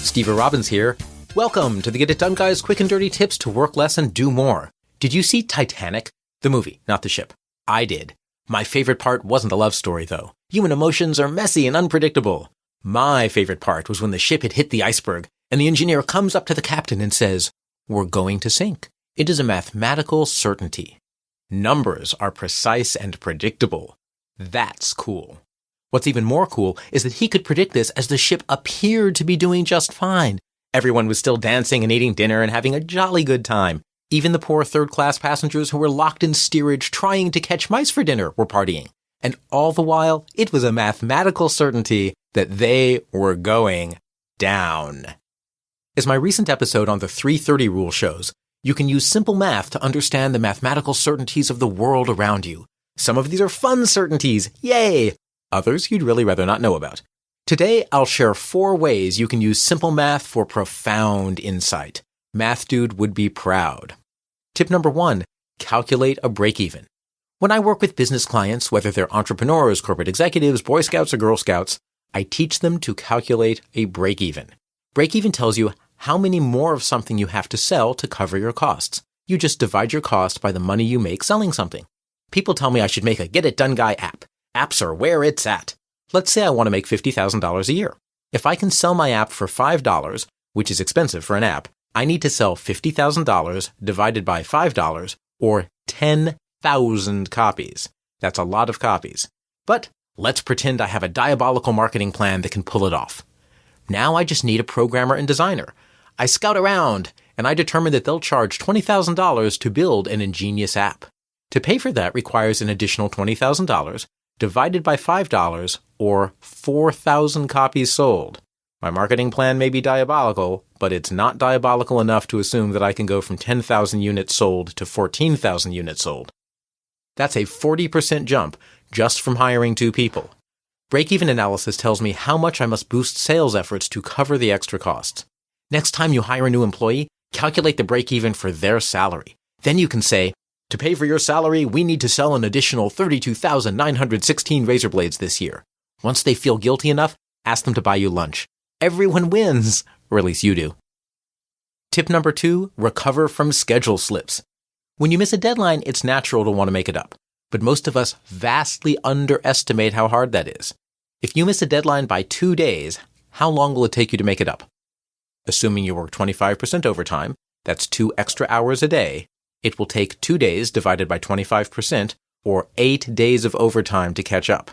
Steve Robbins here. Welcome to the Get It Done Guys quick and dirty tips to work less and do more. Did you see Titanic? The movie, not the ship. I did. My favorite part wasn't a love story, though. Human emotions are messy and unpredictable. My favorite part was when the ship had hit the iceberg, and the engineer comes up to the captain and says, "We're going to sink. It is a mathematical certainty." Numbers are precise and predictable. That's cool. What's even more cool is that he could predict this as the ship appeared to be doing just fine. Everyone was still dancing and eating dinner and having a jolly good time. Even the poor third-class passengers who were locked in steerage trying to catch mice for dinner were partying. And all the while, it was a mathematical certainty that they were going down. As my recent episode on the 330 rule shows, you can use simple math to understand the mathematical certainties of the world around you. Some of these are fun certainties, yay! Others you'd really rather not know about. Today, I'll share 4 ways you can use simple math for profound insight. Math Dude would be proud. Tip number 1, calculate a break-even. When I work with business clients, whether they're entrepreneurs, corporate executives, Boy Scouts, or Girl Scouts, I teach them to calculate a break-even. Break-even tells you how many more of something you have to sell to cover your costs. You just divide your cost by the money you make selling something. People tell me I should make a Get It Done Guy app. Apps are where it's at. Let's say I want to make $50,000 a year. If I can sell my app for $5, which is expensive for an app, I need to sell $50,000 divided by $5, or 10,000 copies. That's a lot of copies. But let's pretend I have a diabolical marketing plan that can pull it off. Now I just need a programmer and designer. I scout around, and I determine that they'll charge $20,000 to build an ingenious app. To pay for that requires an additional $20,000, divided by $5, or 4,000 copies sold. My marketing plan may be diabolical, but it's not diabolical enough to assume that I can go from 10,000 units sold to 14,000 units sold. That's a 40% jump just from hiring 2 people. Break-even analysis tells me how much I must boost sales efforts to cover the extra costs. Next time you hire a new employee, calculate the break-even for their salary. Then you can say, to pay for your salary, we need to sell an additional 32,916 razor blades this year. Once they feel guilty enough, ask them to buy you lunch. Everyone wins, or at least you do. Tip number 2, recover from schedule slips. When you miss a deadline, it's natural to want to make it up, but most of us vastly underestimate how hard that is. If you miss a deadline by 2 days, how long will it take you to make it up? Assuming you work 25% overtime, that's 2 extra hours a day. It will take 2 days divided by 25%, or 8 days of overtime to catch up.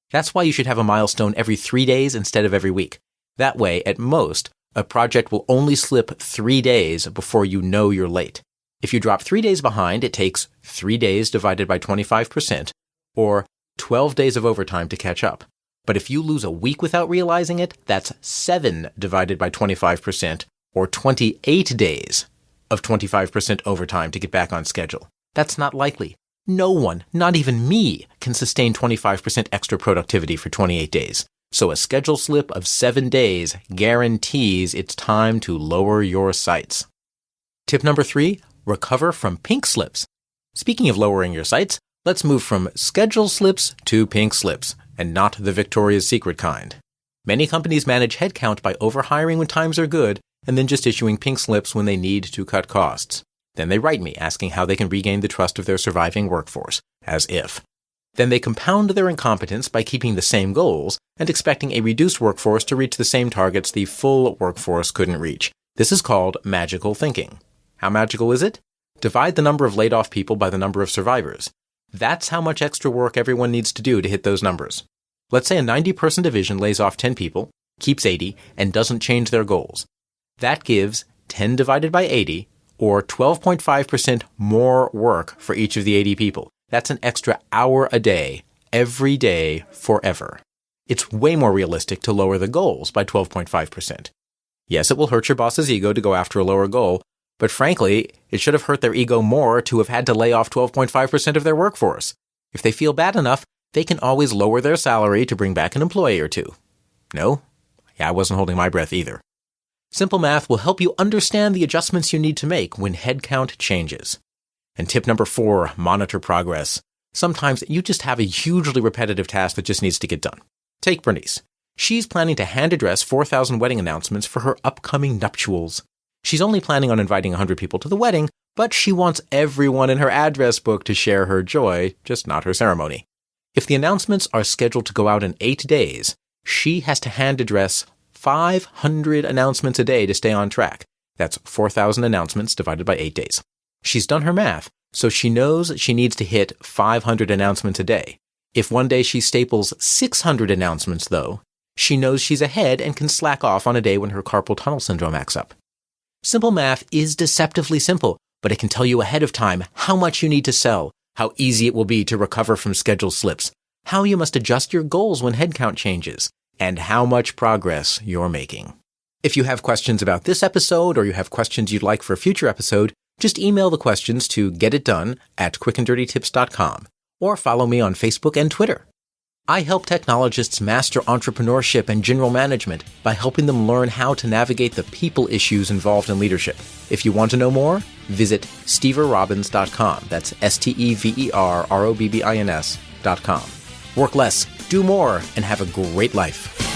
That's why you should have a milestone every 3 days instead of every week. That way, at most, a project will only slip 3 days before you know you're late. If you drop 3 days behind, it takes 3 days divided by 25%, or 12 days of overtime to catch up. But if you lose a week without realizing it, that's 7 divided by 25%, or 28 days of 25% overtime to get back on schedule. That's not likely. No one, not even me, can sustain 25% extra productivity for 28 days. So a schedule slip of 7 days guarantees it's time to lower your sights. Tip number 3, recover from pink slips. Speaking of lowering your sights, let's move from schedule slips to pink slips, and not the Victoria's Secret kind. Many companies manage headcount by overhiring when times are good, and then just issuing pink slips when they need to cut costs. Then they write me asking how they can regain the trust of their surviving workforce, as if. Then they compound their incompetence by keeping the same goals and expecting a reduced workforce to reach the same targets the full workforce couldn't reach. This is called magical thinking. How magical is it? Divide the number of laid-off people by the number of survivors. That's how much extra work everyone needs to do to hit those numbers. Let's say a 90-person division lays off 10 people, keeps 80, and doesn't change their goals. That gives 10 divided by 80, or 12.5% more work for each of the 80 people. That's an extra hour a day, every day, forever. It's way more realistic to lower the goals by 12.5%. Yes, it will hurt your boss's ego to go after a lower goal, but frankly, it should have hurt their ego more to have had to lay off 12.5% of their workforce. If they feel bad enough, they can always lower their salary to bring back an employee or 2. No? Yeah, I wasn't holding my breath either. Simple math will help you understand the adjustments you need to make when headcount changes. And tip number 4, monitor progress. Sometimes you just have a hugely repetitive task that just needs to get done. Take Bernice. She's planning to hand address 4,000 wedding announcements for her upcoming nuptials. She's only planning on inviting 100 people to the wedding, but she wants everyone in her address book to share her joy, just not her ceremony. If the announcements are scheduled to go out in 8 days, she has to hand address 500 announcements a day to stay on track. That's 4,000 announcements divided by 8 days. She's done her math, so she knows she needs to hit 500 announcements a day. If one day she staples 600 announcements, though, she knows she's ahead and can slack off on a day when her carpal tunnel syndrome acts up. Simple math is deceptively simple, but it can tell you ahead of time how much you need to sell, how easy it will be to recover from schedule slips, how you must adjust your goals when headcount changes, and how much progress you're making. If you have questions about this episode or you have questions you'd like for a future episode, just email the questions to getitdone@quickanddirtytips.com or follow me on Facebook and Twitter. I help technologists master entrepreneurship and general management by helping them learn how to navigate the people issues involved in leadership. If you want to know more, visit steverrobbins.com. That's STEVERROBBINS.com. Work less, do more, and have a great life.